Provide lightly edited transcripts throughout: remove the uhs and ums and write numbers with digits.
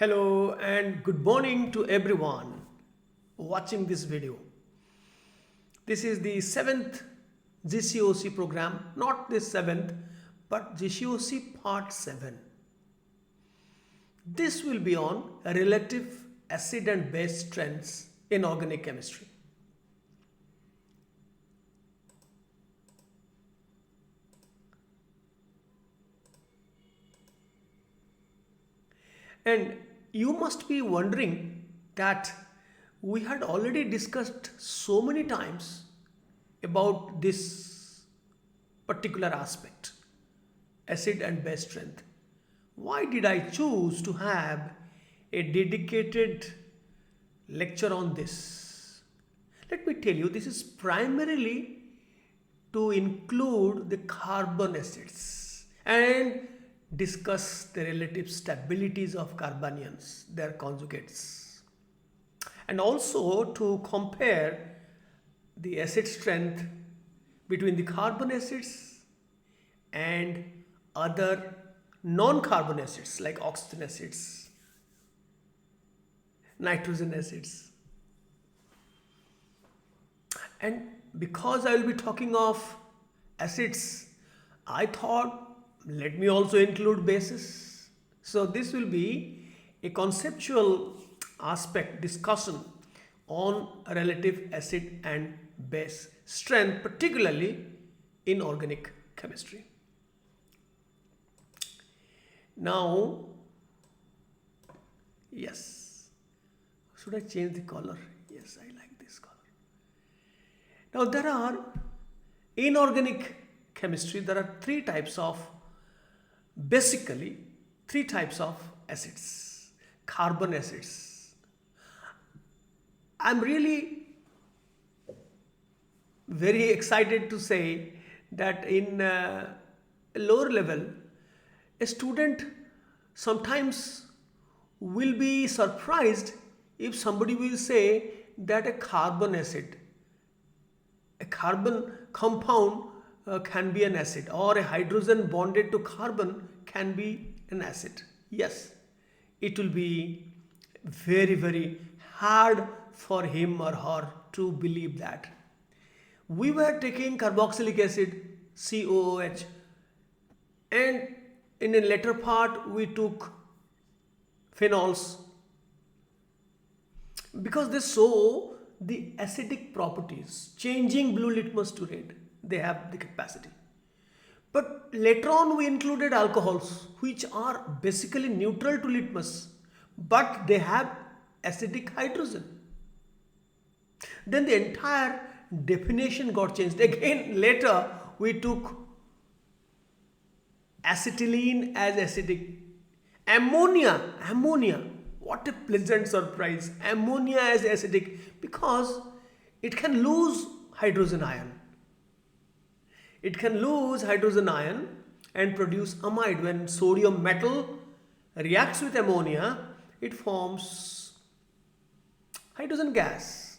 Hello and good morning to everyone watching this video. This is the seventh GCOC program, not the seventh, but GCOC part 7. This will be on relative acid and base strengths in organic chemistry. And you must be wondering that we had already discussed so many times about this particular aspect, acid and base strength. Why did I choose to have a dedicated lecture on this? Let me tell you, this is primarily to include the carbon acids and discuss the relative stabilities of carbanions, their conjugates, and also to compare the acid strength between the carbon acids and other non-carbon acids like oxygen acids, nitrogen acids. And because I will be talking of acids, I thought let me also include bases. So this will be a conceptual aspect discussion on relative acid and base strength, particularly in organic chemistry. Now, yes, should I change the color? Yes, I like this color. Now there are, in organic chemistry, there are basically three types of acids, carbon acids. I'm really very excited to say that in a lower level, a student sometimes will be surprised if somebody will say that a carbon acid, a carbon compound can be an acid, or a hydrogen bonded to carbon can be an acid. Yes, it will be very, very hard for him or her to believe that. We were taking carboxylic acid, COOH, and in a later part we took phenols because they show the acidic properties, changing blue litmus to red. They have the capacity. But later on we included alcohols, which are basically neutral to litmus, but they have acidic hydrogen. Then the entire definition got changed. Again, later we took acetylene as acidic. Ammonia, what a pleasant surprise. Ammonia as acidic because it can lose hydrogen ion. It can lose hydrogen ion and produce amide. When sodium metal reacts with ammonia, it forms hydrogen gas.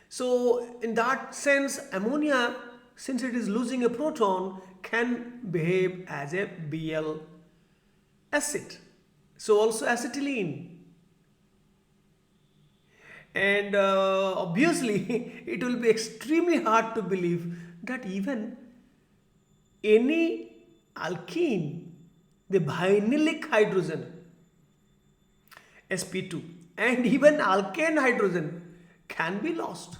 So in that sense, ammonia, since it is losing a proton, can behave as a Bl acid. So also acetylene. And obviously, it will be extremely hard to believe that even any alkene, the vinylic hydrogen, sp2, and even alkane hydrogen can be lost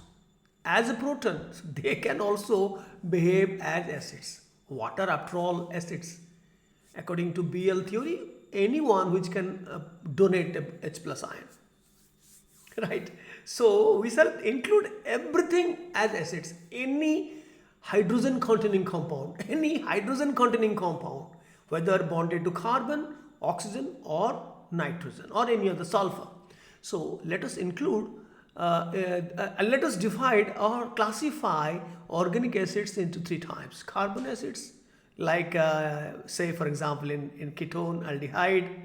as a proton. So they can also behave as acids. What are after all acids? According to Bl theory, anyone which can donate a H plus ion. Right? So we shall include everything as acids. Any hydrogen containing compound, whether bonded to carbon, oxygen, or nitrogen, or any other sulfur. So let us include, let us divide or classify organic acids into three types. Carbon acids, like say for example in ketone aldehyde,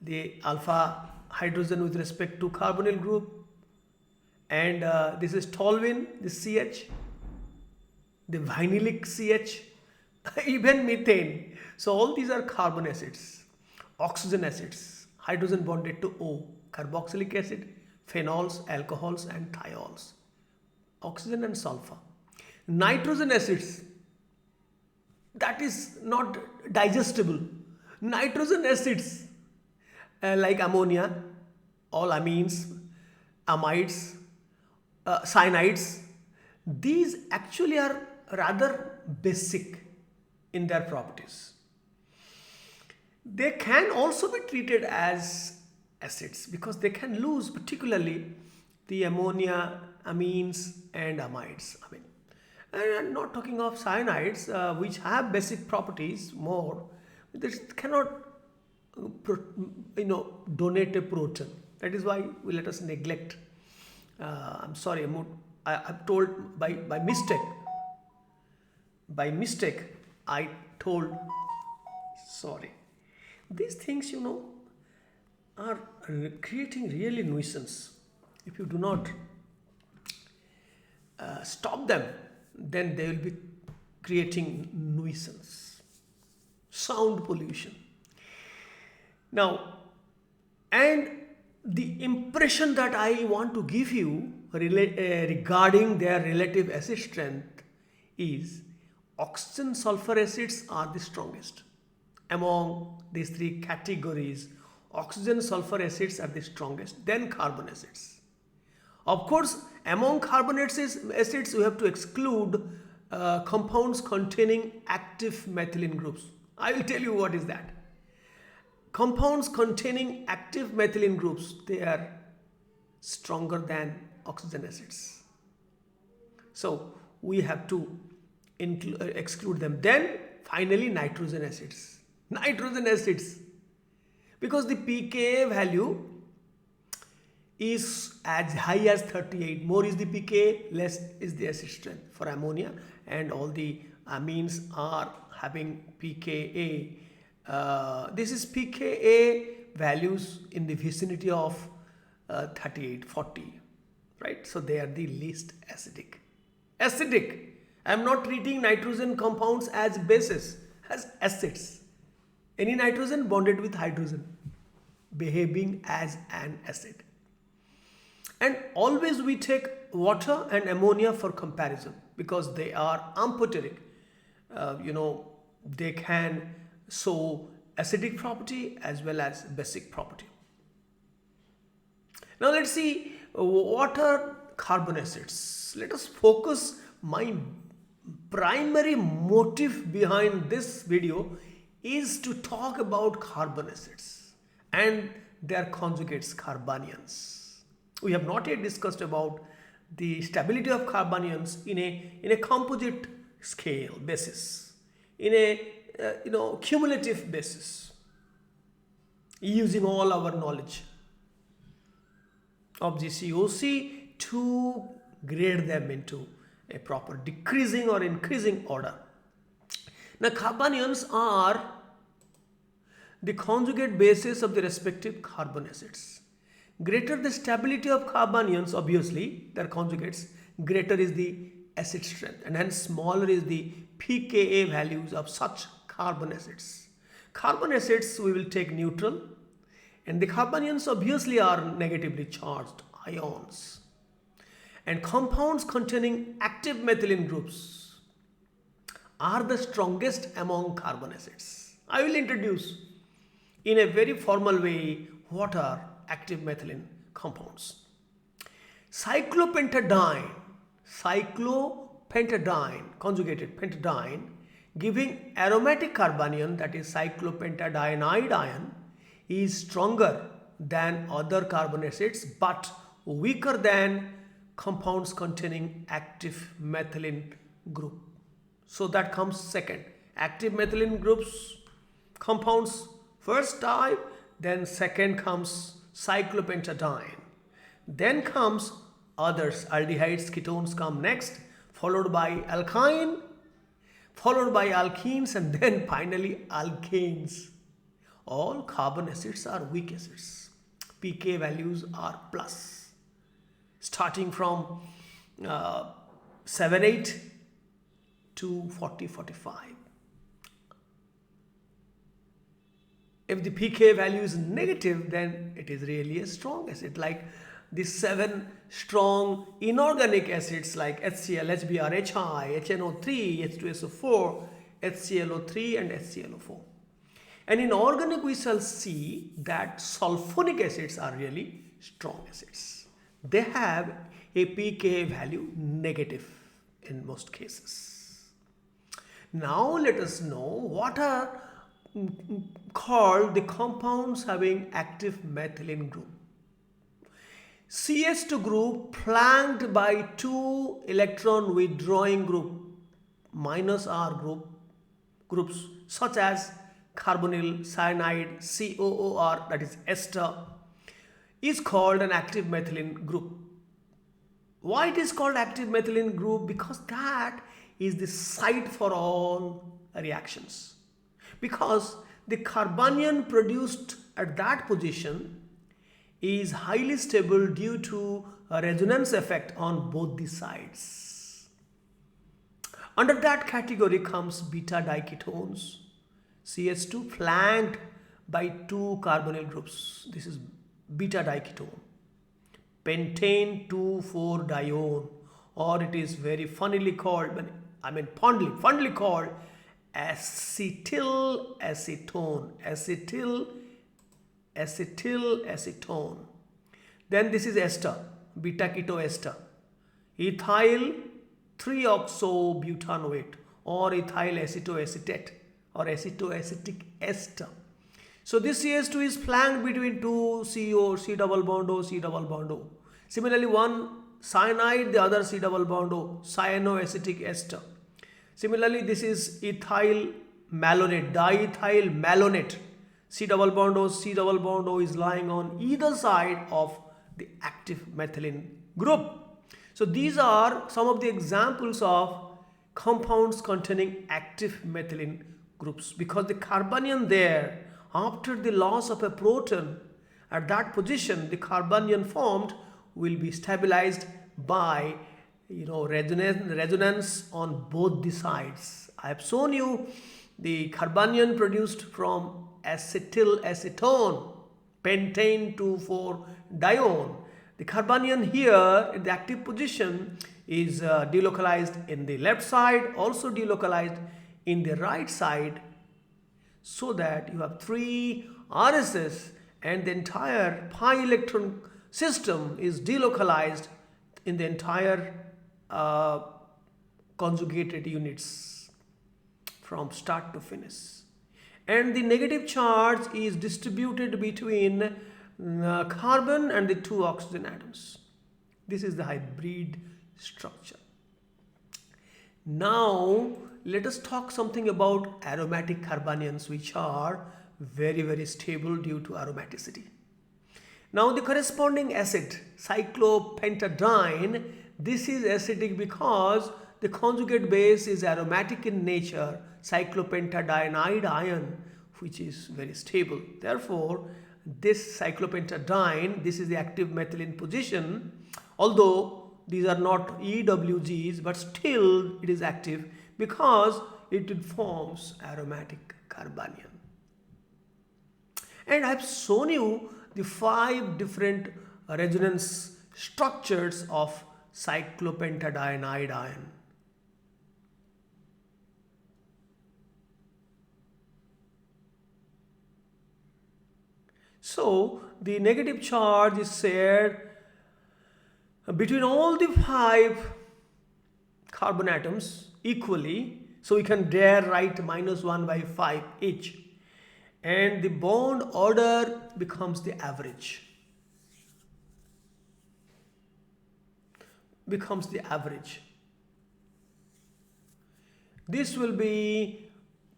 the alpha hydrogen with respect to carbonyl group, and this is toluene, this CH, the vinylic CH, even methane. So all these are carbon acids. Oxygen acids, hydrogen bonded to O, carboxylic acid, phenols, alcohols, and thiols, oxygen and sulfur. Nitrogen acids, that is not digestible. Nitrogen acids like ammonia, all amines, amides, cyanides, these actually are rather basic in their properties. They can also be treated as acids because they can lose particularly the ammonia, amines and amides. And I'm not talking of cyanides which have basic properties more. This cannot donate a proton. That is why we let us neglect. I'm sorry, I've told by mistake. By mistake, I told sorry. These things, are creating really nuisance. If you do not stop them, then they will be creating nuisance, sound pollution. Now, and the impression that I want to give you regarding their relative acid strength is oxygen sulfur acids are the strongest. Among these three categories, oxygen sulfur acids are the strongest, then carbon acids. Of course, among carbon acids we have to exclude compounds containing active methylene groups. I will tell you what is that. Compounds containing active methylene groups, they are stronger than oxygen acids. So we have to exclude them. Then finally nitrogen acids. Nitrogen acids, because the pKa value is as high as 38. More is the pKa, less is the acid strength for ammonia, and all the amines are having pKa. This is pKa values in the vicinity of 38, 40, right? So they are the least acidic. Acidic. I am not treating nitrogen compounds as bases, as acids. Any nitrogen bonded with hydrogen, behaving as an acid. And always we take water and ammonia for comparison because they are amphoteric. They can show acidic property as well as basic property. Now let's see what are carbon acids. Let us focus. My primary motive behind this video is to talk about carbon acids and their conjugates, carbanions. We have not yet discussed about the stability of carbanions in a composite scale basis, in a cumulative basis, using all our knowledge of GCOC to grade them into a proper decreasing or increasing order. Now, carbanions are the conjugate bases of the respective carbon acids. Greater the stability of carbanions, obviously, their conjugates, greater is the acid strength, and hence smaller is the pKa values of such carbon acids. Carbon acids we will take neutral, and the carbanions obviously are negatively charged ions. And compounds containing active methylene groups are the strongest among carbon acids. I will introduce in a very formal way what are active methylene compounds. Cyclopentadiene, conjugated pentadiene, giving aromatic carbanion, that is cyclopentadienide ion, is stronger than other carbon acids but weaker than compounds containing active methylene group. So that comes second. Active methylene groups, compounds first type, then second comes cyclopentadiene. Then comes others, aldehydes, ketones come next, followed by alkyne, followed by alkenes, and then finally alkanes. All carbon acids are weak acids. pK values are plus, starting from 7-8 to 40-45. If the pK value is negative, then it is really a strong acid. Like these 7 strong inorganic acids like HCl, HBr, HI, HNO3, H2SO4, HClO3 and HClO4. And in organic we shall see that sulfonic acids are really strong acids. They have a pK value negative in most cases. Now let us know what are called the compounds having active methylene group. CH2 group flanked by 2 electron withdrawing group minus R groups such as carbonyl, cyanide, COOR, that is ester, is called an active methylene group. Why it is called active methylene group? Because that is the site for all reactions. Because the carbanion produced at that position is highly stable due to a resonance effect on both the sides. Under that category comes beta diketones, CH2 flanked by 2 carbonyl groups. This is beta diketone. Pentane 2,4-dione, or it is very funnily called, fondly called acetyl acetone. Then this is ester, beta ketoester, ethyl 3-oxobutanoate or ethyl acetoacetate or acetoacetic ester. So this CH2 is flanked between 2 CO, C double bond O, C double bond O. Similarly, one cyanide, the other C double bond O, cyanoacetic ester. Similarly, this is ethyl malonate, diethyl malonate. C double bond O, C double bond O is lying on either side of the active methylene group. So these are some of the examples of compounds containing active methylene groups, because the carbanion there, after the loss of a proton at that position, the carbanion formed will be stabilized by resonance on both the sides. I have shown you the carbanion produced from acetyl acetone, pentane 2,4-dione. The carbanion here in the active position is delocalized in the left side, also delocalized in the right side, so that you have 3 RSS and the entire pi electron system is delocalized in the entire conjugated units from start to finish. And the negative charge is distributed between carbon and the 2 oxygen atoms. This is the hybrid structure. Now let us talk something about aromatic carbanions, which are very, very stable due to aromaticity. Now the corresponding acid, cyclopentadiene, this is acidic because the conjugate base is aromatic in nature, cyclopentadienide ion, which is very stable. Therefore, this cyclopentadiene, this is the active methylene position, although these are not EWGs, but still it is active because it forms aromatic carbanion. And I have shown you the 5 different resonance structures of cyclopentadienide ion. So the negative charge is shared between all the 5 carbon atoms equally. So we can dare write -1/5 each. And the bond order becomes the average. This will be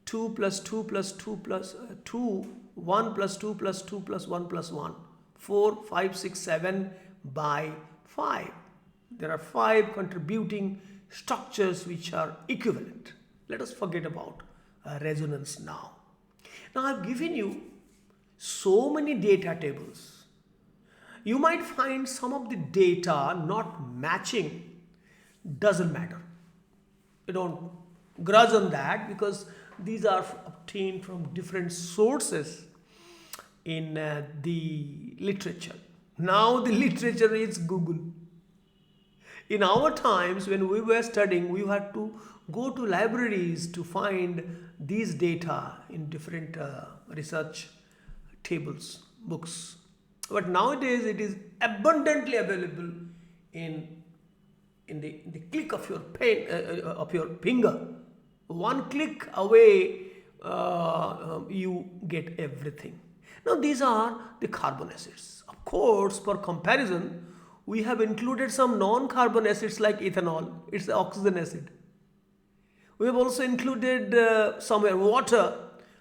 2 plus 2 plus 2 plus 2, 1 plus 2 plus 2 plus 1 plus 1, 4, 5, 6, 7 by 5. There are 5 contributing structures which are equivalent. Let us forget about resonance now. Now I have given you so many data tables. You might find some of the data not matching. Doesn't matter. You don't grudge on that, because these are obtained from different sources. in the literature. Now the literature is Google. In our times, when we were studying, we had to go to libraries to find these data in different research tables, books. But nowadays, it is abundantly available in the click of your pen, of your finger. One click away, you get everything. Now, these are the carbon acids. Of course, for comparison, we have included some non-carbon acids like ethanol. It's the oxygen acid. We have also included somewhere water,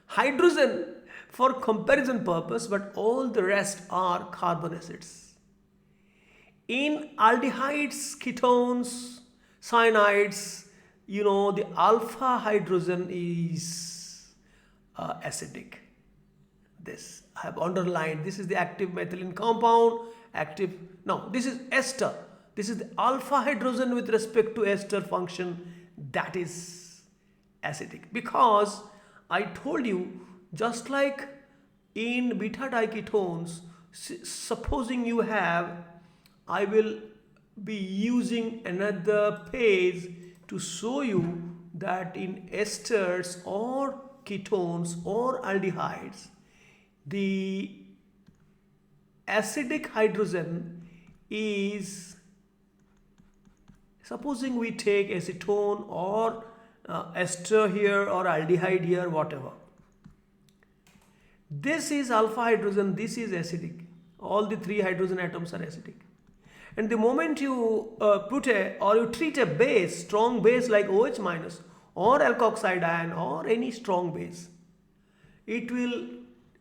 hydrogen for comparison purpose, but all the rest are carbon acids. In aldehydes, ketones, cyanides, the alpha hydrogen is acidic. This I have underlined. This is the active methylene compound. Now this is ester. This is the alpha hydrogen with respect to ester function, that is acidic, because I told you, just like in beta diketones, supposing you have, I will be using another page to show you that in esters or ketones or aldehydes, the acidic hydrogen is, supposing we take acetone or ester here or aldehyde here, whatever. This is alpha hydrogen, this is acidic. All the three hydrogen atoms are acidic. And the moment you you treat a base, strong base like OH minus or alkoxide ion or any strong base, it will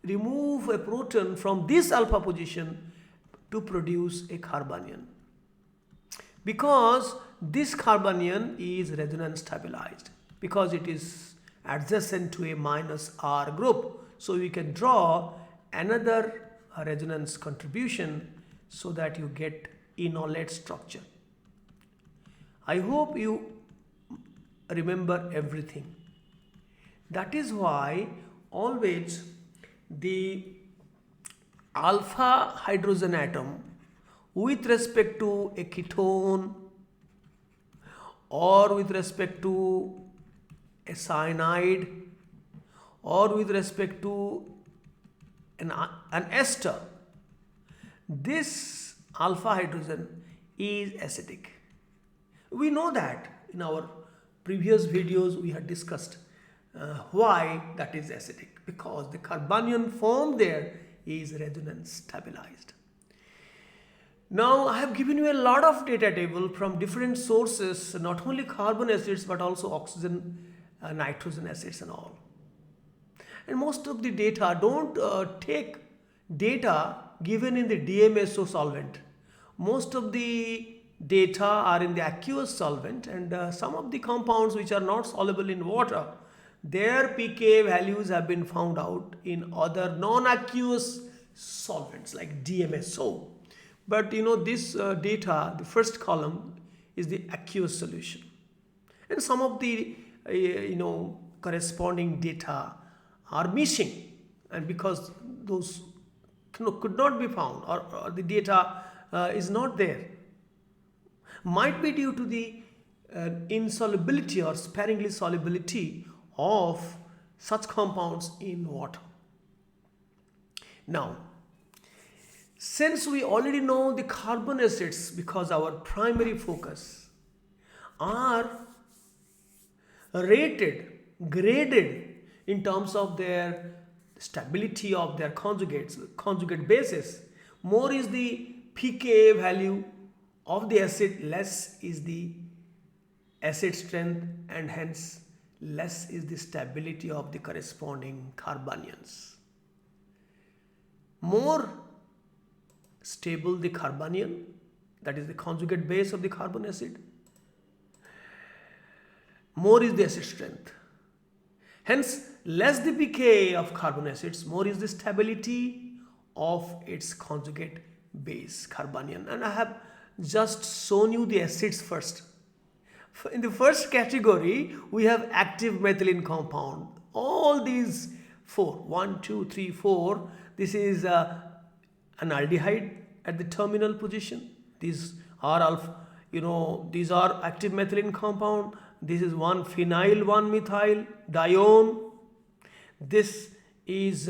remove a proton from this alpha position to produce a carbanion. Because this carbanion is resonance stabilized, because it is adjacent to a minus R group. So we can draw another resonance contribution so that you get enolate structure. I hope you remember everything. That is why always the alpha hydrogen atom with respect to a ketone or with respect to a cyanide or with respect to an ester, this alpha hydrogen is acidic. We know that in our previous videos we had discussed why that is acidic, because the carbanion formed there is resonance stabilized. Now I have given you a lot of data table from different sources, not only carbon acids but also oxygen, nitrogen acids and all. And most of the data don't take data given in the DMSO solvent. Most of the data are in the aqueous solvent, and some of the compounds which are not soluble in water, their pK values have been found out in other non-aqueous solvents like DMSO. But this data, the first column is the aqueous solution, and some of the corresponding data are missing, and because those could not be found, or the data is not there, might be due to the insolubility or sparingly solubility of such compounds in water. Now, since we already know the carbon acids, because our primary focus, are rated, graded in terms of their stability of their conjugate bases, more is the pKa value of the acid, less is the acid strength, and hence less is the stability of the corresponding carbanions. More stable the carbanion, that is the conjugate base of the carbon acid, more is the acid strength. Hence, less the pKa of carbon acids, more is the stability of its conjugate base, carbanion. And I have just shown you the acids first. In the first category, we have active methylene compound. All these four, 1, 2, 3, 4, this is an aldehyde at the terminal position. These are alpha, these are active methylene compound. This is one phenyl 1-methyl dione. This is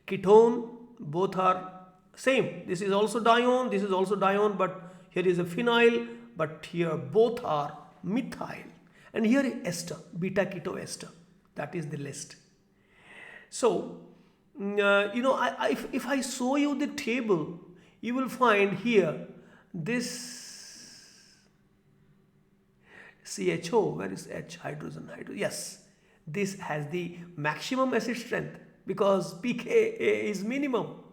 ketone. Both are same. This is also dione, this is also dione, but here is a phenyl, but here both are methyl. And here is ester, beta ketoester. That is the list. So, if I show you the table, you will find here this CHO, where is H, hydrogen, yes, this has the maximum acid strength because pKa is minimum,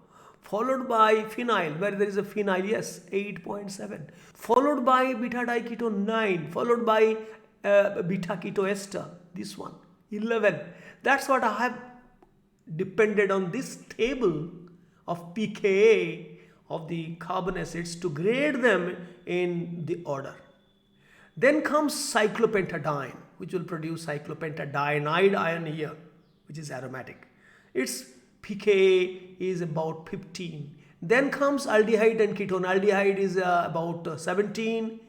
followed by phenyl, where there is a phenyl, yes, 8.7, followed by beta diketone 9, followed by beta ketoester, this one 11. That's what I have depended on this table of pKa of the carbon acids to grade them in the order. Then comes cyclopentadiene, which will produce cyclopentadienide ion here, which is aromatic. Its pKa is about 15. Then comes aldehyde and ketone. Aldehyde is about 17.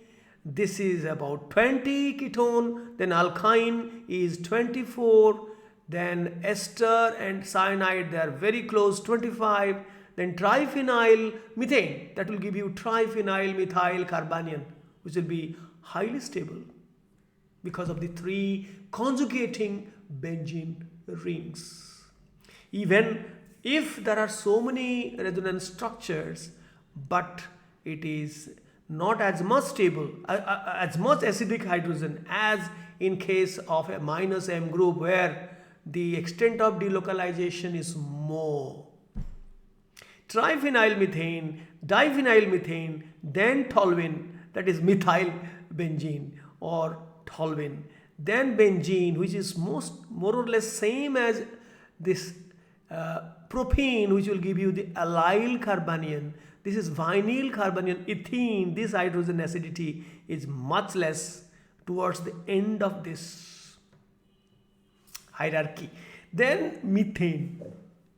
This is about 20 ketone. Then alkyne is 24. Then ester and cyanide, they are very close, 25. Then triphenyl methane, that will give you triphenyl methyl carbanion, which will be highly stable because of the 3 conjugating benzene rings. Even if there are so many resonance structures, but it is not as much stable, as much acidic hydrogen as in case of a -M group, where the extent of delocalization is more. Triphenyl methane, diphenyl methane, then toluene, that is methyl benzene or toluene, then benzene, which is more or less same as this propene, which will give you the allyl carbanion. This is vinyl carbanion, ethene. This hydrogen acidity is much less towards the end of this hierarchy. Then methane,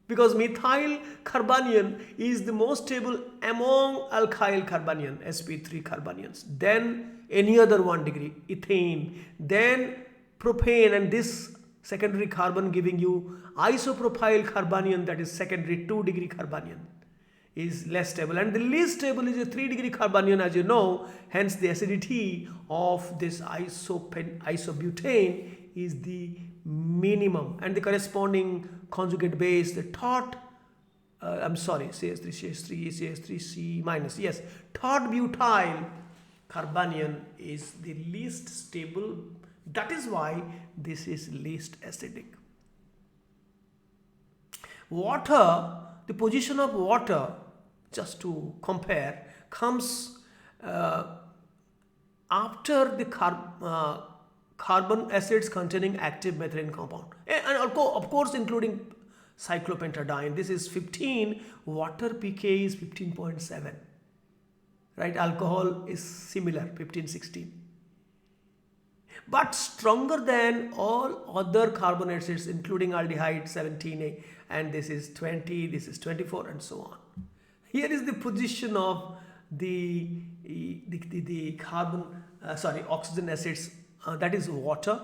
because methyl carbanion is the most stable among alkyl carbanion, sp3 carbanions. Then any other 1 degree, ethane. Then propane, and this secondary carbon giving you isopropyl carbanion, that is secondary 2 degree carbanion, is less stable. And the least stable is a 3 degree carbanion, as you know. Hence the acidity of this isobutane is the minimum, and the corresponding conjugate base, the CH3C minus, yes, tert butyl carbanion is the least stable. That is why this is least acidic. Water, the position of water, just to compare, comes after the carbon acids containing active methylene compound, and of course including cyclopentadiene. This is 15. Water pK is 15.7, right? Alcohol is similar, 15-16, but stronger than all other carbon acids including aldehyde, 17A, and this is 20, this is 24, and so on. Here is the position of the oxygen acids, that is water,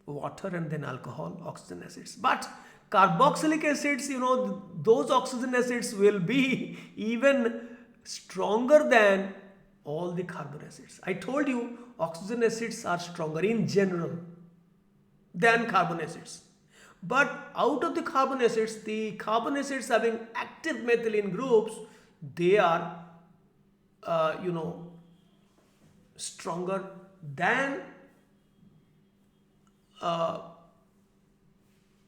and then alcohol, oxygen acids. But carboxylic acids, those oxygen acids will be even stronger than all the carbon acids. I told you oxygen acids are stronger in general than carbon acids. But out of the carbon acids having active methylene groups, they are stronger than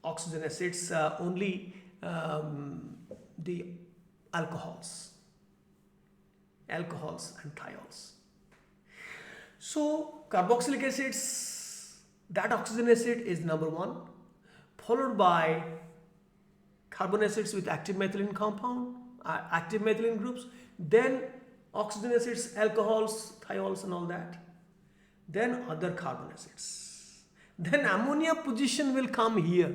oxygen acids, only the alcohols and thiols. So carboxylic acids, that oxygen acid is number 1, followed by carbon acids with active methylene compound, active methylene groups, then oxygen acids, alcohols, thiols and all that, then other carbon acids. Then ammonia position will come here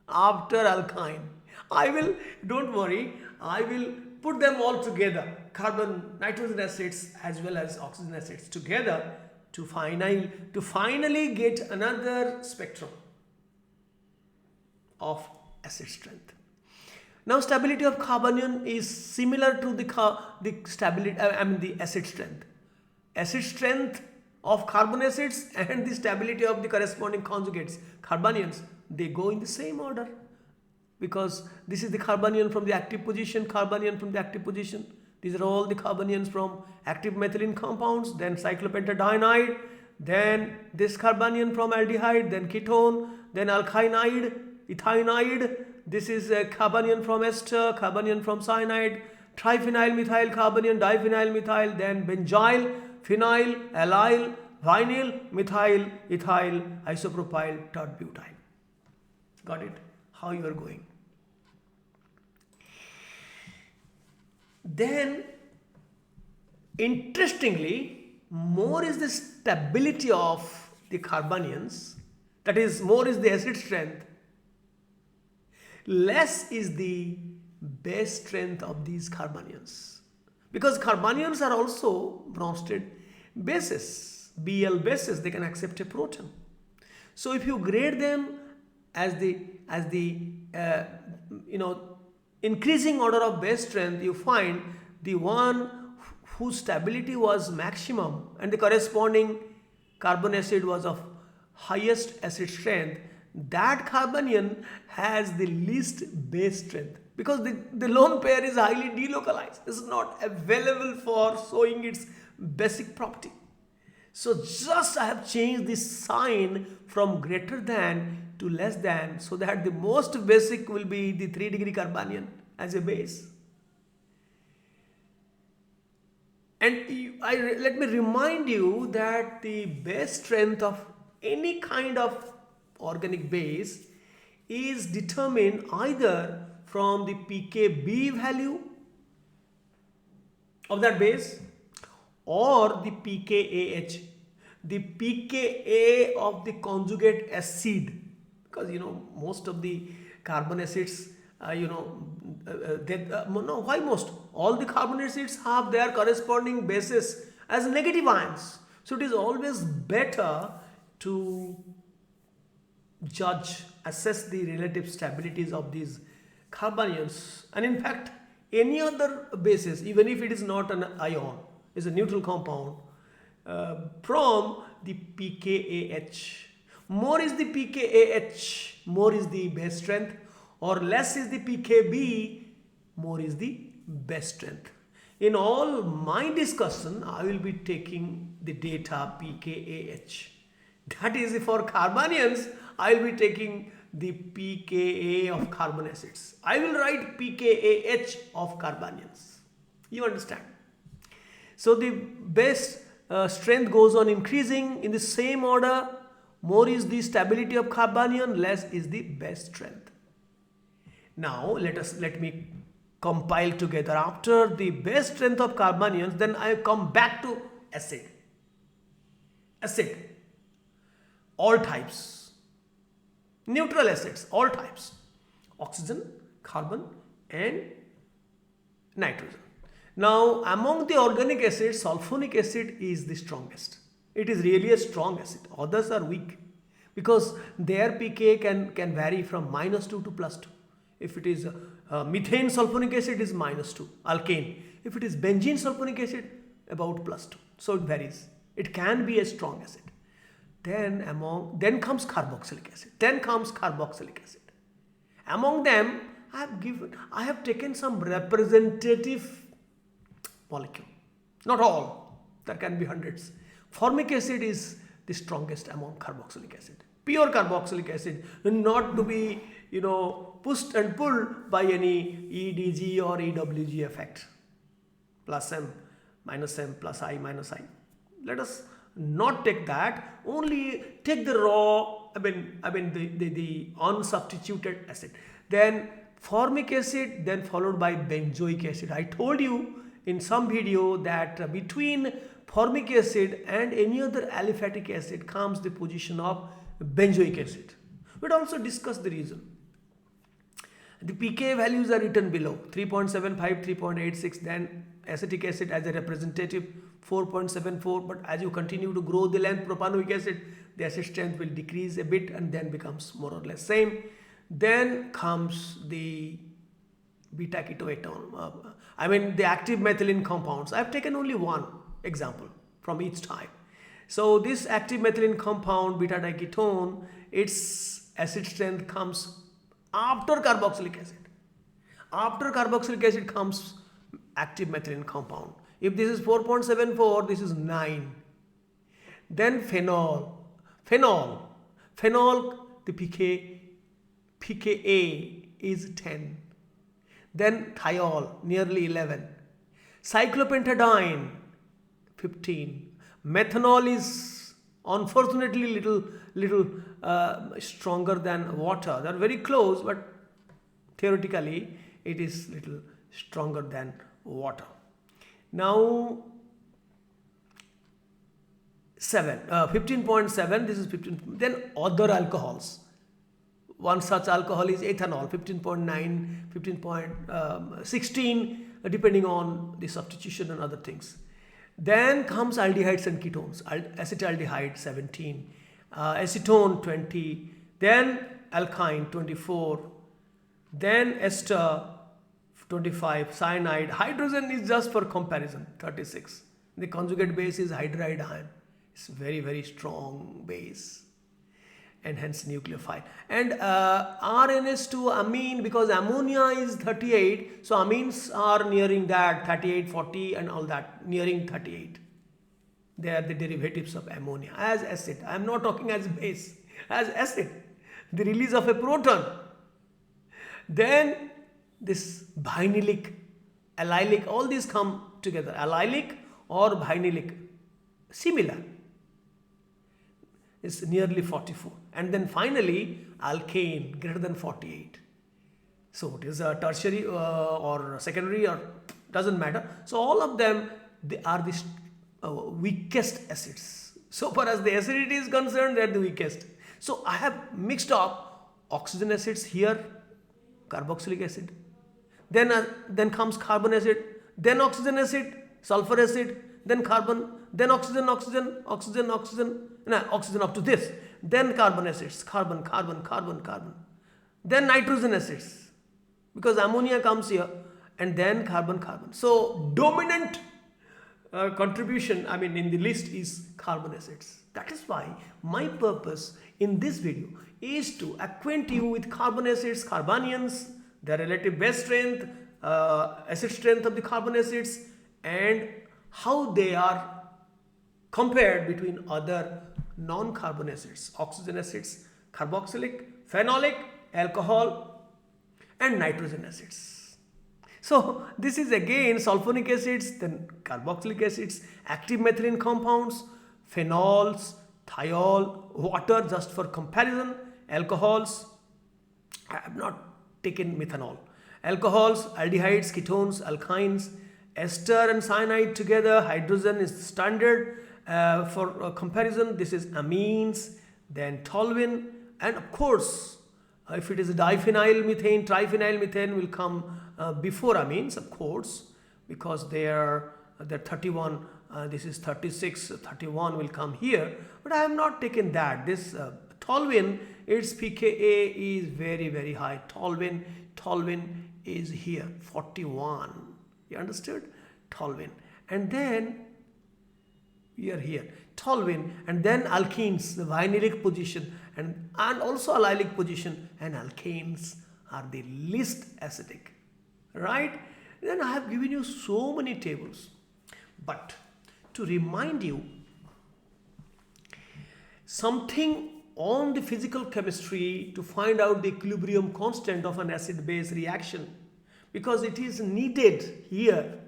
after alkyne. I will, don't worry, I will put them all together, carbon, nitrogen acids as well as oxygen acids together to finally get another spectrum of acid strength. Now stability of carbanion is similar to the stability, the acid strength. Acid strength of carbon acids and the stability of the corresponding conjugates, carbanions, they go in the same order, because this is the carbanion from the active position, carbanion from the active position. These are all the carbanions from active methylene compounds, then cyclopentadienide, then this carbanion from aldehyde, then ketone, then alkynide, ethynide. This is a carbanion from ester, carbanion from cyanide, triphenyl methyl carbanion, diphenyl methyl, then benzyl, phenyl, allyl, vinyl, methyl, ethyl, isopropyl, tert-butyl. Got it? How you are going? Then, interestingly, more is the stability of the carbanions, that is, more is the acid strength, less is the base strength of these carbanions. Because carbanions are also Bronsted bases, Bl bases, they can accept a proton. So if you grade them as the increasing order of base strength, you find the one whose stability was maximum and the corresponding carbon acid was of highest acid strength, that carbanion has the least base strength, because the lone pair is highly delocalized. It's not available for showing its basic property. So just I have changed the sign from greater than to less than, so that the most basic will be the 3-degree carbanion as a base. And let me remind you that the base strength of any kind of organic base is determined either from the pKb value of that base or the pKAH, the pKa of the conjugate acid, because most of the carbon acids why most? All the carbon acids have their corresponding bases as negative ions. So it is always better to assess the relative stabilities of these carbanions. And in fact, any other bases, even if it is not an ion, is a neutral compound, from the pKAH. More is the pKAH, more is the base strength, or less is the pKb, more is the base strength. In all my discussion, I will be taking the data pKAH. That is, for carbanions, I will be taking the pKa of carbon acids. I will write pKAH of carbanions. You understand? So the base strength goes on increasing in the same order. More is the stability of carbanion, less is the base strength. Now let me compile together. After the base strength of carbanions, then I come back to acid. Acid, all types. Neutral acids, all types. Oxygen, carbon and nitrogen. Now among the organic acids, sulfonic acid is the strongest. It is really a strong acid. Others are weak because their pK can vary from -2 to +2. If it is methane sulfonic acid, is -2, alkane. If it is benzene sulfonic acid, about +2. So it varies. It can be a strong acid. Then comes carboxylic acid. Among them, I have taken some representative molecule. Not all. There can be hundreds. Formic acid is the strongest among carboxylic acid. Pure carboxylic acid, not to be pushed and pulled by any EDG or EWG effect. Plus M, minus M, plus I, minus I. Let us not take that. Only take the raw, the unsubstituted acid. Then formic acid, then followed by benzoic acid. I told you in some video that between formic acid and any other aliphatic acid comes the position of benzoic acid. We'd also discuss the reason. The pK values are written below: 3.75, 3.86, then acetic acid as a representative 4.74, but as you continue to grow the length, propanoic acid, the acid strength will decrease a bit and then becomes more or less same. Then comes the beta ketoaton, the active methylene compounds. I have taken only one example from each type. So this active methylene compound, beta diketone, its acid strength comes after carboxylic acid. After carboxylic acid comes active methylene compound. If this is 4.74, this is 9. Then phenol, the pKa is 10. Then thiol, nearly 11. Cyclopentadiene, 15. Methanol is unfortunately little stronger than water. They are very close, but theoretically it is little stronger than water. Now 15.7, this is 15. Then other alcohols. One such alcohol is ethanol, 15.9, 15.16, depending on the substitution and other things. Then comes aldehydes and ketones. Acetaldehyde 17, acetone 20, then alkyne 24, then ester 25, cyanide. Hydrogen is just for comparison, 36. The conjugate base is hydride ion. It's very, very strong base and hence nucleophile. And RNS2 amine, because ammonia is 38, so amines are nearing that 38, 40 and all that, nearing 38. They are the derivatives of ammonia as acid. I am not talking as base, as acid, the release of a proton. Then this vinylic, allylic, all these come together, allylic or vinylic, similar. Is nearly 44. And then finally alkane, greater than 48. So it is a tertiary or secondary, or doesn't matter. So all of them, they are the weakest acids. So far as the acidity is concerned, they are the weakest. So I have mixed up oxygen acids here, carboxylic acid. Then comes carbon acid, then oxygen acid, sulfur acid, then carbon, then oxygen up to this, then carbon acids, carbon, then nitrogen acids, because ammonia comes here, and then carbon. So dominant contribution, in the list is carbon acids. That is why my purpose in this video is to acquaint you with carbon acids, carbanions, their relative base strength, acid strength of the carbon acids, and how they are compared between other non-carbon acids, oxygen acids, carboxylic, phenolic, alcohol, and nitrogen acids. So this is again sulfonic acids, then carboxylic acids, active methylene compounds, phenols, thiol, water just for comparison, alcohols. I have not taken methanol. Alcohols, aldehydes, ketones, alkynes, ester and cyanide together. Hydrogen is standard for comparison. This is amines, then toluene, and of course if it is a diphenyl methane, triphenyl methane will come before amines, of course, because they are 31, this is 36, 31 will come here, but I have not taken that. This toluene, its pKa is very, very high. Toluene is here, 41. You understood? Toluene. And then we are here, toluene, and then alkenes, the vinylic position, and also allylic position, and alkanes are the least acidic, right? Then I have given you so many tables, but to remind you something on the physical chemistry to find out the equilibrium constant of an acid-base reaction, because it is needed here,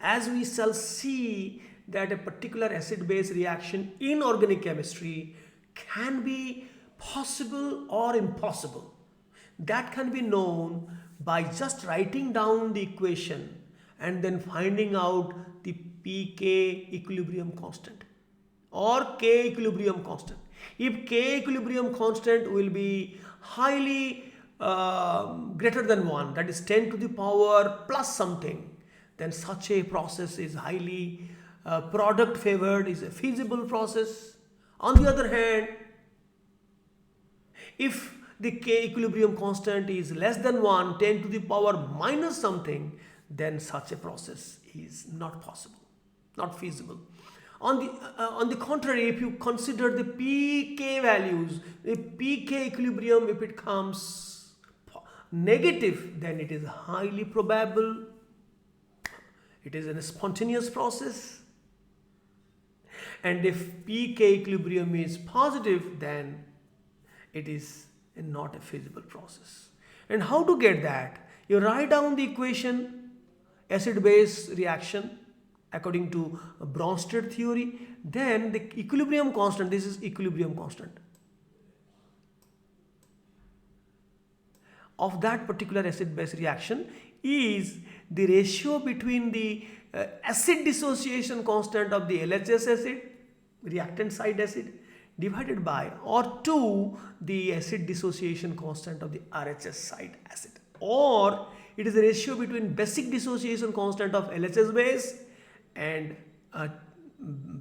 as we shall see that a particular acid-base reaction in organic chemistry can be possible or impossible. That can be known by just writing down the equation and then finding out the pK equilibrium constant or K equilibrium constant. If K equilibrium constant will be highly greater than 1, that is 10 to the power plus something, then such a process is highly product favored, is a feasible process. On the other hand, if the K equilibrium constant is less than 1, 10 to the power minus something, then such a process is not possible, not feasible. On the contrary, if you consider the pK values, the pK equilibrium, if it comes negative, then it is highly probable. It is a spontaneous process. And if pK equilibrium is positive, then it is not a feasible process. And how to get that? You write down the equation, acid-base reaction according to Bronsted theory. Then the equilibrium constant, this is equilibrium constant of that particular acid-base reaction, is the ratio between the acid dissociation constant of the LHS acid, reactant side acid, divided by, or 2, the acid dissociation constant of the RHS side acid, or it is the ratio between basic dissociation constant of LHS base and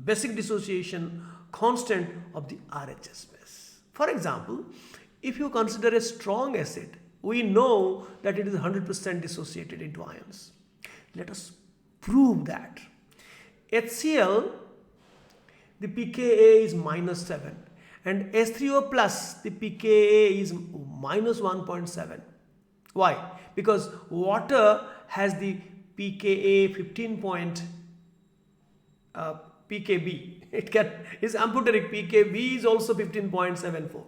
basic dissociation constant of the RHS base. For example, if you consider a strong acid, we know that it is 100% dissociated into ions. Let us prove that. HCl, the pKa is minus 7, and H3O plus, the pKa is minus 1.7. Why? Because water has the pKa 15 point pKb. Its amphoteric pKb is also 15.74.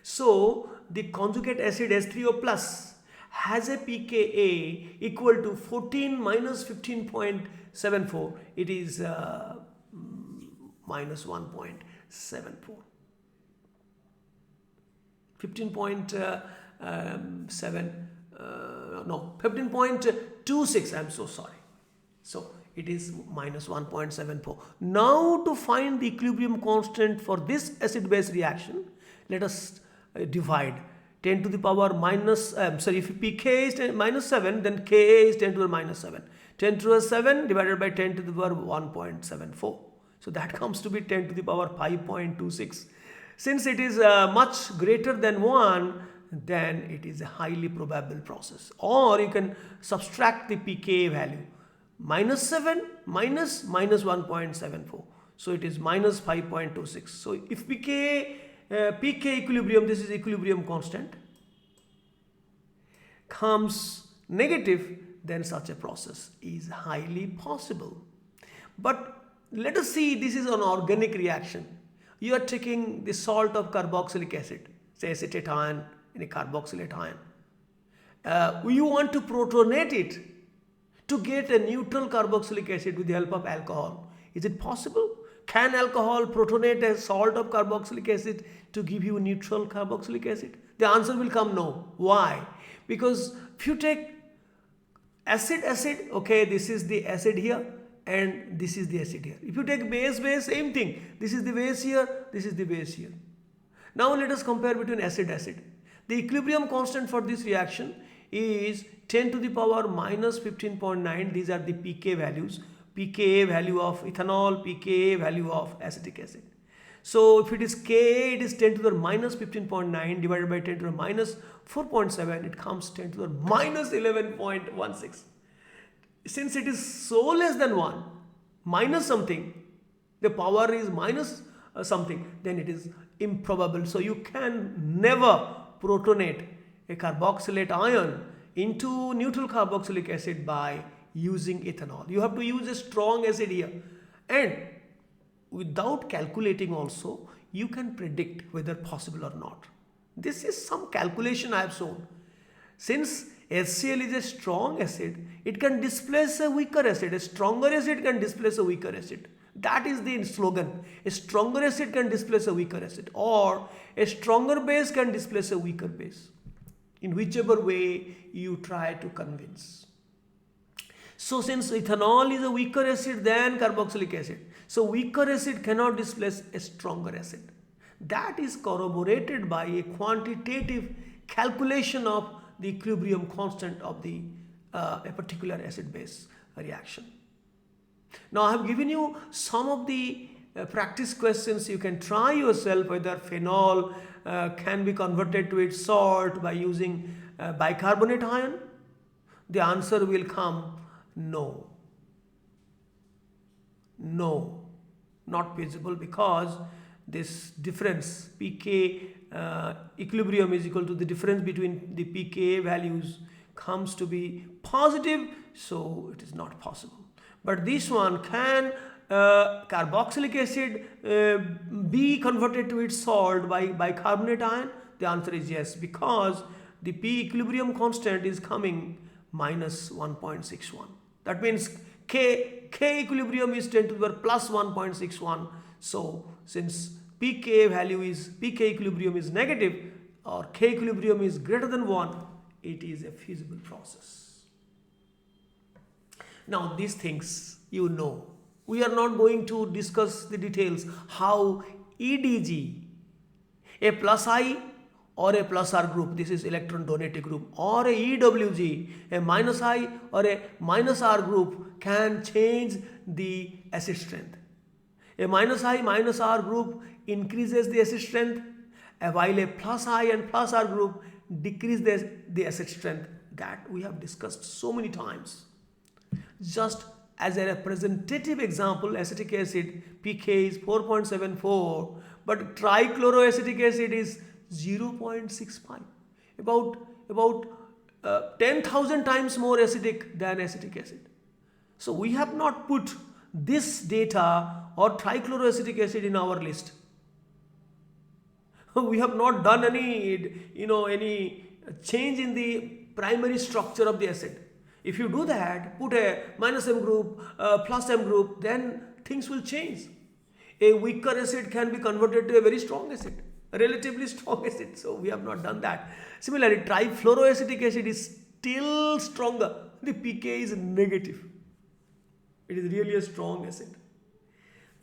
So the conjugate acid H3O plus has a pKa equal to 14 minus 15.74. It is minus 1.74. 15.26, I'm so sorry. So it is minus 1.74. Now to find the equilibrium constant for this acid-base reaction, let us divide 10 to the power minus, if pK is minus 7, then Ka is 10 to the minus 7. 10 to the 7 divided by 10 to the power 1.74. So that comes to be 10 to the power 5.26. Since it is much greater than 1, then it is a highly probable process. Or you can subtract the pKa value. Minus 7 minus 1.74. So it is minus 5.26. So if pK equilibrium, this is equilibrium constant, comes negative, then such a process is highly possible. But let us see, this is an organic reaction. You are taking the salt of carboxylic acid, say acetate ion in a carboxylate ion. You want to protonate it to get a neutral carboxylic acid with the help of alcohol. Is it possible? Can alcohol protonate a salt of carboxylic acid to give you neutral carboxylic acid? The answer will come no. Why? Because if you take acid, okay, this is the acid here and this is the acid here. If you take base, same thing. This is the base here, this is the base here. Now let us compare between acid. The equilibrium constant for this reaction is 10 to the power minus 15.9. These are the pK values. pKa value of ethanol, pKa value of acetic acid. So if it is Ka, it is 10 to the minus 15.9 divided by 10 to the minus 4.7. It comes 10 to the minus 11.16. Since it is so less than 1, minus something, the power is minus something, then it is improbable. So you can never protonate a carboxylate ion into neutral carboxylic acid by using ethanol. You have to use a strong acid here, and without calculating also you can predict whether possible or not. This is some calculation I have shown. Since HCl is a strong acid, it can displace a weaker acid. A stronger acid can displace a weaker acid. That is the slogan. A stronger acid can displace a weaker acid, or a stronger base can displace a weaker base, in whichever way you try to convince. So since ethanol is a weaker acid than carboxylic acid, so weaker acid cannot displace a stronger acid. That is corroborated by a quantitative calculation of the equilibrium constant of the a particular acid-base reaction. Now I have given you some of the practice questions. You can try yourself whether phenol can be converted to its salt by using bicarbonate ion. The answer will come no. No, not feasible, because this difference pK equilibrium is equal to the difference between the pKa values comes to be positive, so it is not possible. But this one, can carboxylic acid be converted to its salt by bicarbonate ion? The answer is yes, because the P equilibrium constant is coming minus 1.61. That means K equilibrium is 10 to the power plus 1.61. So since pK equilibrium is negative, or K equilibrium is greater than 1, it is a feasible process. Now these things you know. We are not going to discuss the details how EDG, a plus I or a plus R group, this is electron donating group, or a EWG, a minus I or a minus R group, can change the acid strength. A minus I minus R group increases the acid strength, while a plus I and plus R group decrease the acid strength. That we have discussed so many times. Just as a representative example, acetic acid pK is 4.74, but trichloroacetic acid is 0.65, about 10,000 times more acidic than acetic acid. So we have not put this data or trichloroacetic acid in our list. We have not done any change in the primary structure of the acid. If you do that, put a minus M group, plus M group, then things will change. A weaker acid can be converted to a very strong acid, a relatively strong acid. So we have not done that. Similarly, trifluoroacetic acid is still stronger. The pK is negative. It is really a strong acid.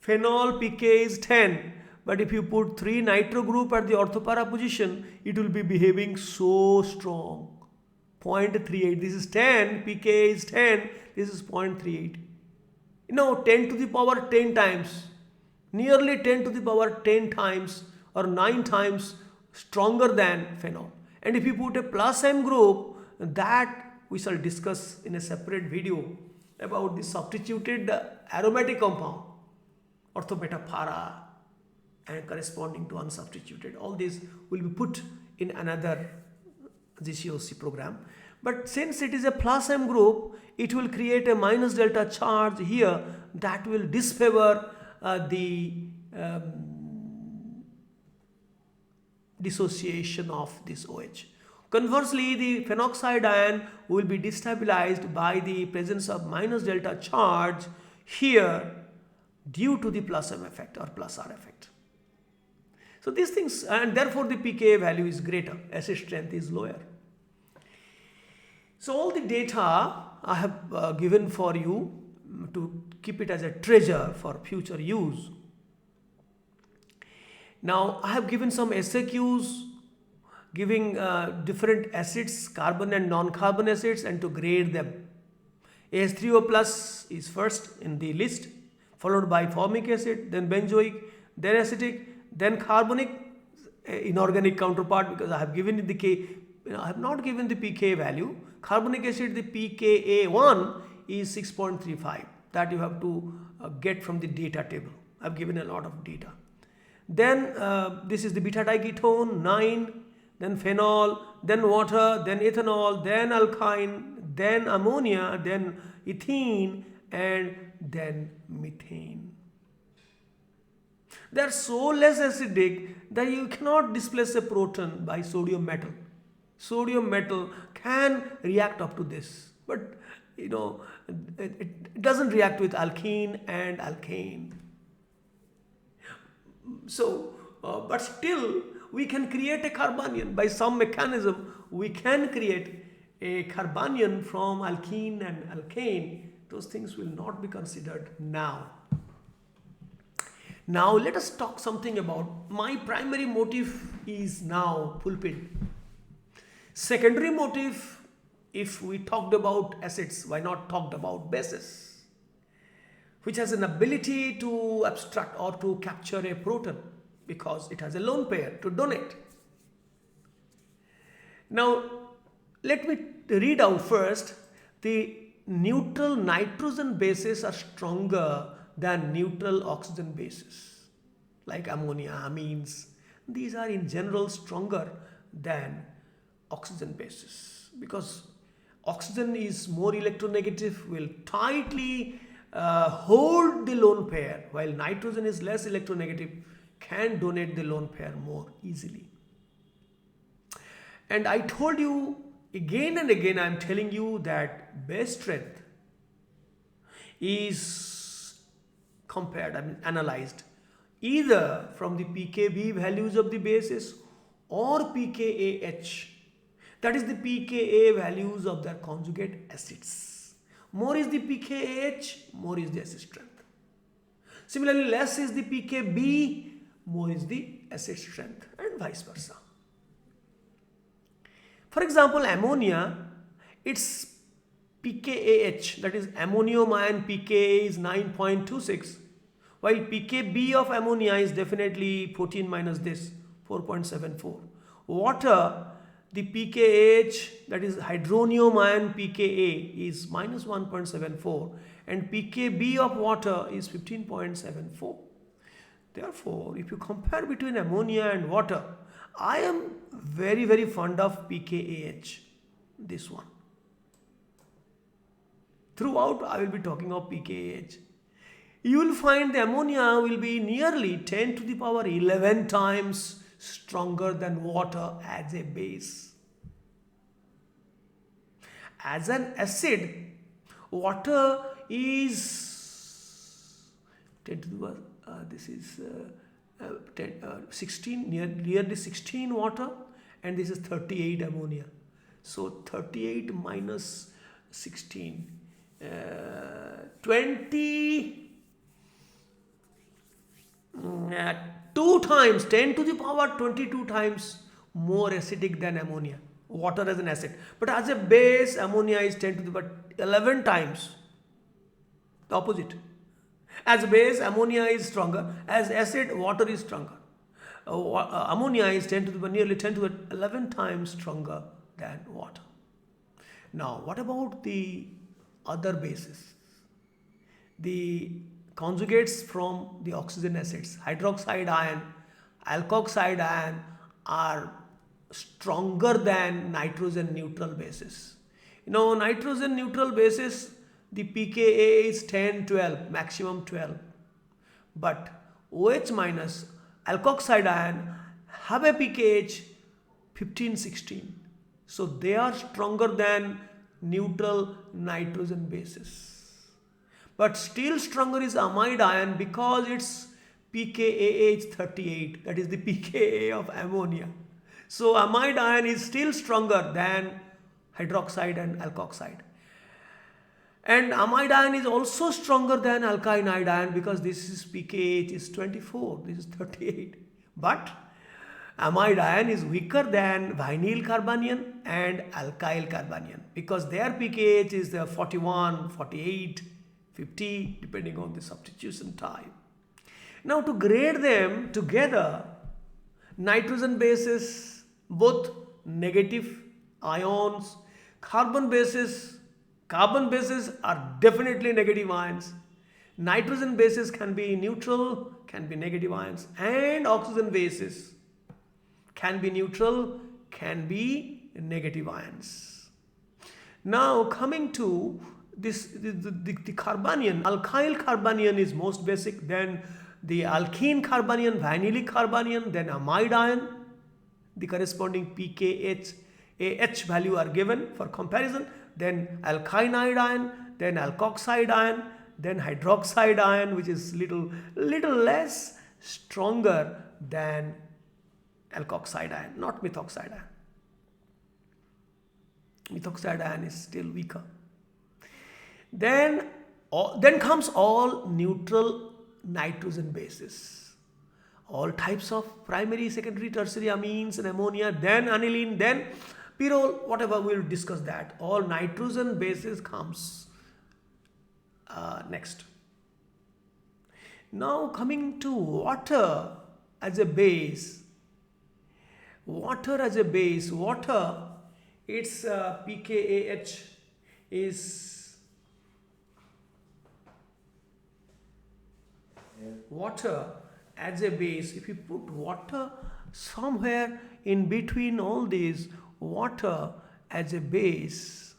Phenol pK is 10. But if you put 3 nitro group at the orthopara position, it will be behaving so strong. 0.38. This is 10. pK is 10. This is 0.38. 10 to the power 10 times. Nearly 10 to the power 10 times or 9 times stronger than phenol. And if you put a plus M group, that we shall discuss in a separate video about the substituted aromatic compound, orthobeta para, and corresponding to unsubstituted. All these will be put in another GCOC program. But since it is a plus M group, it will create a minus delta charge here that will disfavor the dissociation of this OH. Conversely, the phenoxide ion will be destabilized by the presence of minus delta charge here due to the plus M effect or plus R effect. So these things, and therefore the pKa value is greater, acid strength is lower. So all the data I have given for you to keep it as a treasure for future use. Now I have given some SAQs giving different acids, carbon and non-carbon acids, and to grade them. AS3O plus is first in the list, followed by formic acid, then benzoic, then acetic, then carbonic, inorganic counterpart, because I have given it I have not given the pK value. Carbonic acid, the pKa1 is 6.35. That you have to get from the data table. I have given a lot of data. Then this is the beta diketone 9, then phenol, then water, then ethanol, then alkyne, then ammonia, then ethene, and then methane. They are so less acidic that you cannot displace a proton by sodium metal. Sodium metal can react up to this, but it doesn't react with alkene and alkane. So, but still we can create a carbanion by some mechanism. We can create a carbanion from alkene and alkane. Those things will not be considered now. Now let us talk something about my primary motive is now pulpit. Secondary motive, if we talked about acids, why not talked about bases, which has an ability to abstract or to capture a proton because it has a lone pair to donate. Now, let me read out first. The neutral nitrogen bases are stronger than neutral oxygen bases, like ammonia, amines. These are in general stronger than oxygen bases because oxygen is more electronegative, will tightly hold the lone pair, while nitrogen is less electronegative, can donate the lone pair more easily. And I told you again and again, I am telling you that base strength is compared, analyzed either from the pKb values of the bases or pKAH, that is the pKa values of their conjugate acids. More is the pKAH, more is the acid strength. Similarly, less is the pKb, more is the acid strength, and vice versa. For example, ammonia, its pKAH, that is ammonium ion pKa, is 9.26, while pKb of ammonia is definitely 14 minus this, 4.74. Water, the pKAH, that is hydronium ion pKa, is minus 1.74, and pKb of water is 15.74. Therefore, if you compare between ammonia and water, I am very, very fond of pKAH, this one. Throughout, I will be talking of pKAH. You will find the ammonia will be nearly 10 to the power 11 times stronger than water as a base. As an acid, water is 10 to the power, this is 16, nearly 16 water, and this is 38 ammonia. So 38 minus 16, 22 times, 10 to the power 22 times more acidic than ammonia, water as an acid. But as a base, ammonia is 10 to the power 11 times the opposite. As a base, ammonia is stronger. As acid, water is stronger. Ammonia is 10 to the nearly 10 to the 11 times stronger than water. Now, what about the other bases? The conjugates from the oxygen acids, hydroxide ion, alkoxide ion, are stronger than nitrogen neutral bases. Nitrogen neutral bases, the pKa is 10, 12, maximum 12. But OH minus, alkoxide ion, have a pKa 15, 16. So they are stronger than neutral nitrogen bases. But still stronger is amide ion because its pKa is 38. That is the pKa of ammonia. So amide ion is still stronger than hydroxide and alkoxide. And amide ion is also stronger than alkylate ion because this is pKa is 24, this is 38. But amide ion is weaker than vinyl carbanion and alkyl carbanion because their pKa is 41, 48, 50 depending on the substitution time. Now to grade them together, nitrogen bases, both negative ions, carbon bases are definitely negative ions. Nitrogen bases can be neutral, can be negative ions, and oxygen bases can be neutral, can be negative ions. Now coming to this, the carbanion, alkyl carbanion is most basic, then the alkene carbanion, vinylic carbanion, then amide ion. The corresponding pKa AH value are given for comparison, then alkylate ion, then alkoxide ion, then hydroxide ion, which is little less stronger than alkoxide ion, not methoxide ion. Methoxide ion is still weaker. Then comes all neutral nitrogen bases, all types of primary, secondary, tertiary amines and ammonia, then aniline, then Pyrrole, whatever, we'll discuss that. All nitrogen bases comes next. Now coming to water as a base. Water as a base. Water, its pKAH is water as a base. If you put water somewhere in between all these, water as a base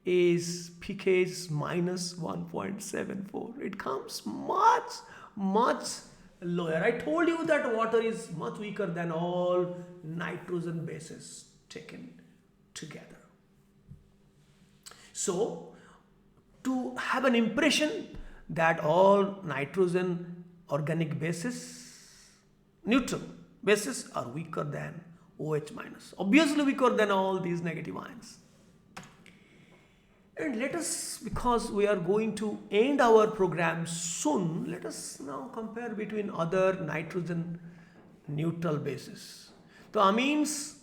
is pK is minus 1.74. It comes much lower. I told you that water is much weaker than all nitrogen bases taken together. So to have an impression that all nitrogen organic bases, neutral bases, are weaker than OH minus, obviously weaker than all these negative ions. And let us, because we are going to end our program soon, let us now compare between other nitrogen neutral bases. The amines,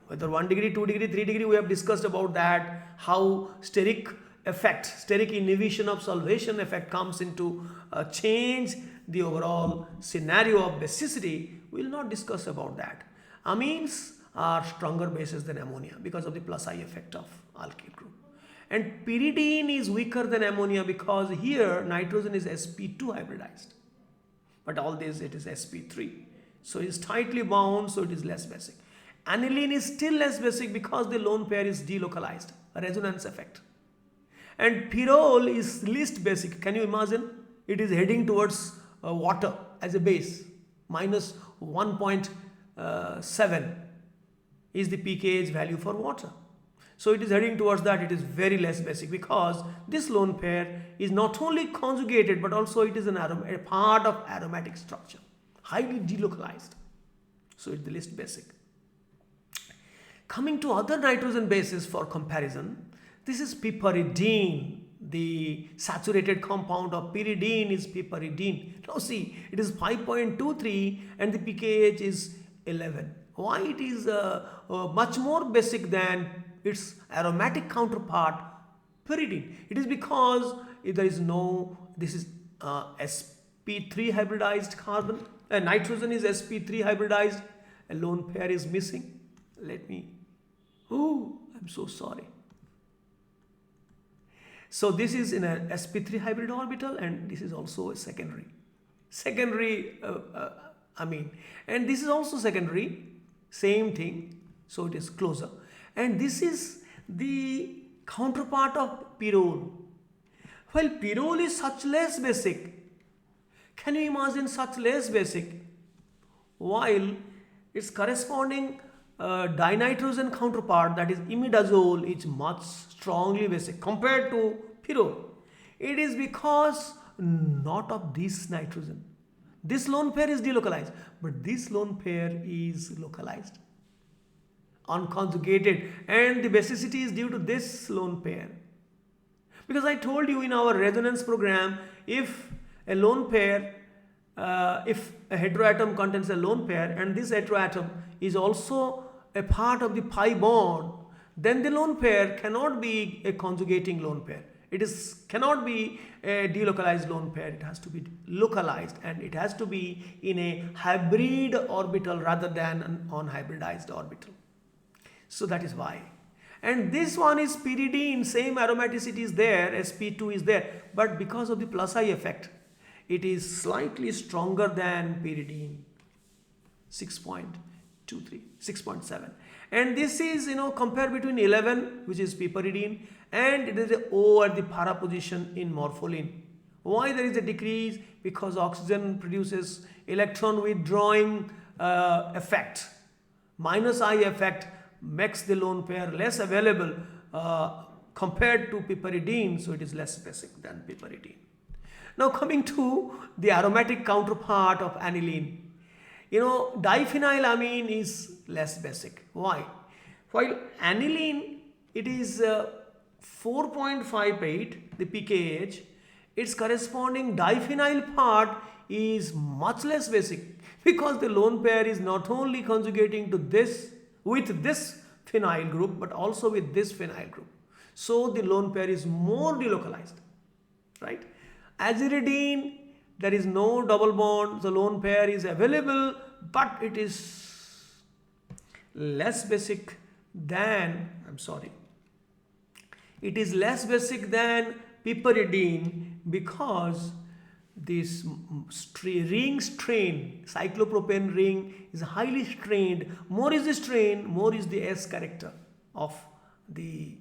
whether 1 degree, 2 degree, 3 degree, we have discussed about that, how steric effect, steric inhibition of solvation effect comes into change the overall scenario of basicity. We will not discuss about that. Amines are stronger bases than ammonia because of the plus I effect of alkyl group. And pyridine is weaker than ammonia because here nitrogen is sp2 hybridized. But all this, it is sp3. So it is tightly bound, so it is less basic. Aniline is still less basic because the lone pair is delocalized, a resonance effect. And pyrrole is least basic. Can you imagine? It is heading towards water as a base. Minus 1.7 is the pKa value for water. So it is heading towards that. It is very less basic because this lone pair is not only conjugated but also it is a part of aromatic structure, highly delocalized. So it is the least basic. Coming to other nitrogen bases for comparison, this is piperidine. The saturated compound of pyridine is piperidine. Now see, it is 5.23 and the pKa is 11. Why it is much more basic than its aromatic counterpart pyridine? It is because there is no, this is sp3 hybridized carbon, nitrogen is sp3 hybridized, a lone pair is missing. Let me, oh, I'm so sorry. So this is in a sp3 hybrid orbital and this is also a secondary amine, and this is also secondary, same thing, so it is closer. And this is the counterpart of pyrrole. While pyrrole is such less basic, can you imagine such less basic, while its corresponding dinitrogen counterpart, that is imidazole, is much strongly basic compared to pyrrole. It is because not of this nitrogen. This lone pair is delocalized, but this lone pair is localized, unconjugated, and the basicity is due to this lone pair. Because I told you in our resonance program, if a lone pair, if a heteroatom contains a lone pair and this heteroatom is also a part of the pi bond, then the lone pair cannot be a conjugating lone pair. It cannot be a delocalized lone pair. It has to be localized and it has to be in a hybrid orbital rather than an unhybridized orbital. So that is why. And this one is pyridine, same aromaticity is there, sp2 is there, but because of the plus I effect, it is slightly stronger than pyridine, 6.23, 6.7. And this is, compare between 11, which is piperidine, and it is a O at the para position in morpholine. Why there is a decrease? Because oxygen produces electron withdrawing effect. Minus I effect makes the lone pair less available compared to piperidine, so it is less basic than piperidine. Now coming to the aromatic counterpart of aniline. Diphenylamine is less basic. Why? While aniline, it is 4.58, the pKa, its corresponding diphenyl part is much less basic because the lone pair is not only conjugating to this with this phenyl group, but also with this phenyl group. So the lone pair is more delocalized, right? Aziridine, there is no double bond, the lone pair is available, but it is less basic than, it is less basic than piperidine because this ring strain, cyclopropane ring is highly strained. More is the strain, more is the S character of the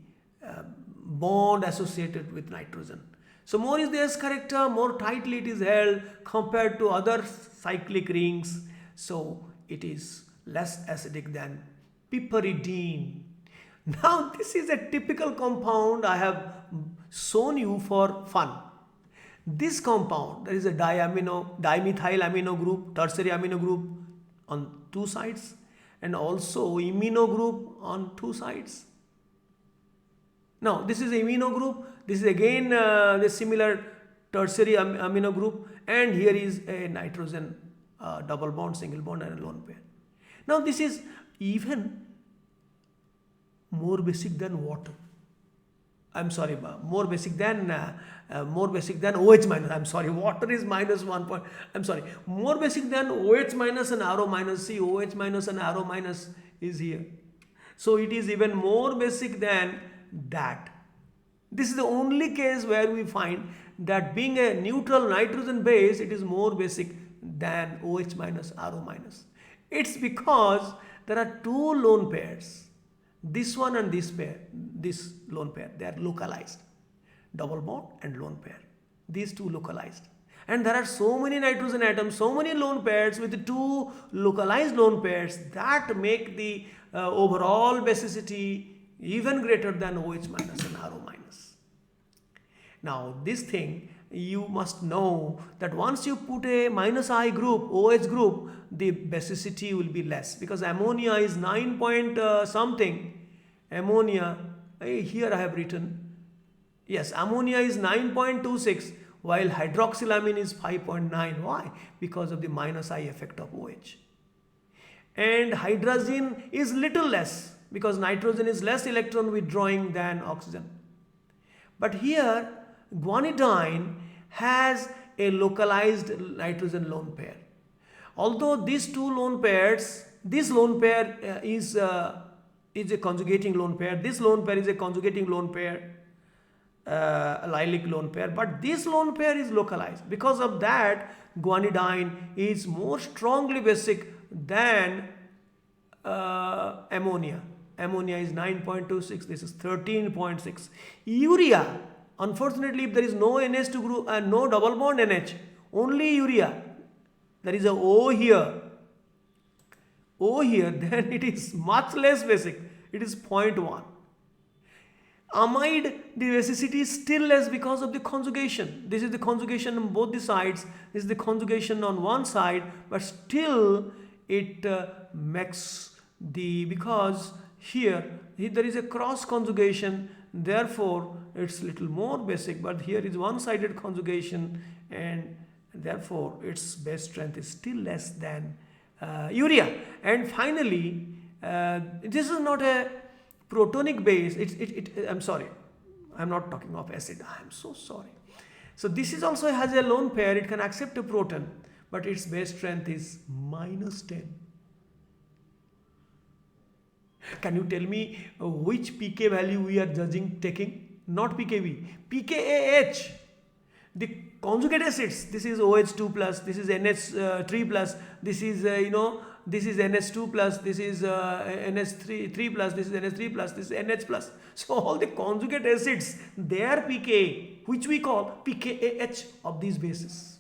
bond associated with nitrogen. So more is the S character, more tightly it is held compared to other cyclic rings. So it is less acidic than piperidine. Now this is a typical compound I have shown you for fun. This compound, there is a dimethyl amino group, tertiary amino group on two sides, and also imino group on two sides. Now this is amino group, this is again the similar tertiary amino group, and here is a nitrogen double bond, single bond, and a lone pair. Now this is even more basic than water. More basic than OH minus. Water is minus 1 point. More basic than OH minus and RO minus. See, OH minus and RO minus is here. So it is even more basic than that. This is the only case where we find that being a neutral nitrogen base, it is more basic than OH minus, RO minus. It's because there are two lone pairs. This one and this pair, this lone pair, they are localized. Double bond and lone pair. These two localized. And there are so many nitrogen atoms, so many lone pairs with two localized lone pairs that make the overall basicity even greater than OH minus and RO minus. Now this thing you must know that once you put a minus I group, OH group, the basicity will be less because ammonia is 9 point something. Ammonia, here I have written, yes, ammonia is 9.26 while hydroxylamine is 5.9. Why? Because of the minus I effect of OH. And hydrazine is little less because nitrogen is less electron withdrawing than oxygen. But here guanidine has a localized nitrogen lone pair. Although these two lone pairs, this lone pair is a conjugating lone pair, this lone pair is a conjugating lone pair, allylic lone pair, but this lone pair is localized. Because of that, guanidine is more strongly basic than ammonia. Ammonia is 9.26, this is 13.6. Urea, unfortunately, if there is no NH2 group and no double bond NH, only urea, there is a O here, then it is much less basic, it is 0.1. Amide, the basicity is still less because of the conjugation. This is the conjugation on both the sides, this is the conjugation on one side, but still it makes the, because here there is a cross conjugation, therefore it's little more basic, but here is one-sided conjugation and therefore its base strength is still less than urea. And finally, this is not a protonic base, I'm sorry, I'm not talking of acid, I'm so sorry. So this is also has a lone pair, it can accept a proton, but its base strength is minus 10. Can you tell me which pK value we are taking? Not pKb, pKAH. The conjugate acids, this is OH2 plus, this is NH3 plus, this is this is NH2 plus, this is NH3 plus, this is NH3 plus, this is NH plus. So all the conjugate acids, their pKa, which we call pKAH of these bases.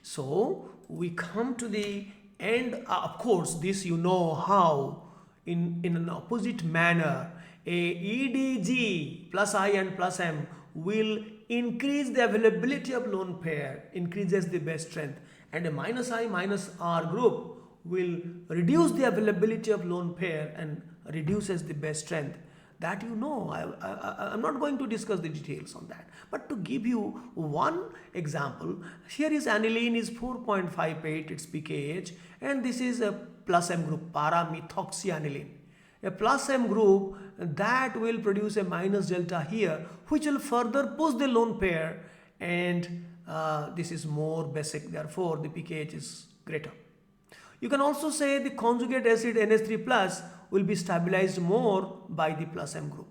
So we come to the end. Of course, this you know how in an opposite manner a EDG plus I and plus M will increase the availability of lone pair, increases the base strength, and a minus I minus R group will reduce the availability of lone pair and reduces the base strength. That you know, I'm not going to discuss the details on that, but to give you one example, here is aniline is 4.58, its pKa, and this is a plus M group, para-methoxyaniline. a plus M group that will produce a minus delta here, which will further push the lone pair, and this is more basic, therefore the pKh is greater. You can also say the conjugate acid NH3 plus will be stabilized more by the plus M group.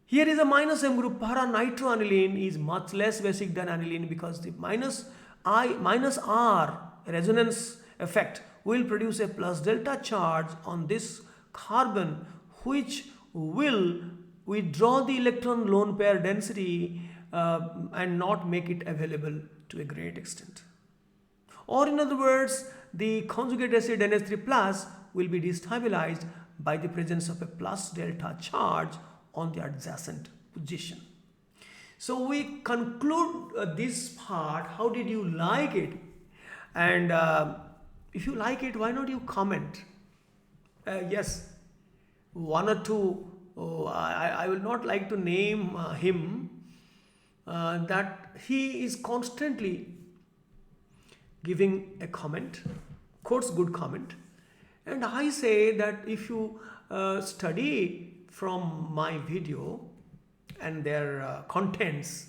Here is a minus M group. Para-nitroaniline is much less basic than aniline because the minus R resonance effect will produce a plus delta charge on this carbon, which will withdraw the electron lone pair density and not make it available to a great extent. Or in other words, the conjugate acid NH3 plus will be destabilized by the presence of a plus delta charge on the adjacent position. So we conclude this part. How did you like it? And if you like it, why not you comment? Yes, one or two, I will not like to name him, that he is constantly giving a comment, quotes good comment, and I say that if you study from my video and their contents,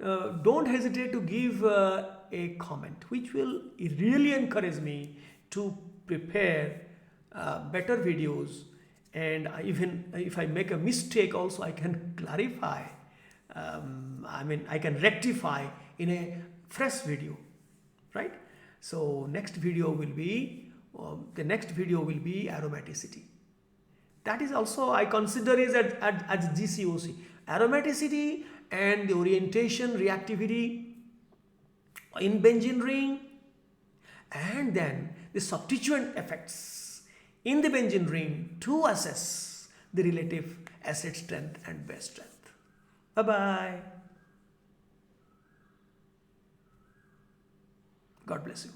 don't hesitate to give a comment, which will really encourage me to prepare better videos, and even if I make a mistake also I can clarify, I can rectify in a fresh video, right? So next video will be aromaticity. That is also I consider is as GCOC, aromaticity and the orientation reactivity in benzene ring, and then the substituent effects in the benzene ring to assess the relative acid strength and base strength. Bye bye. God bless you.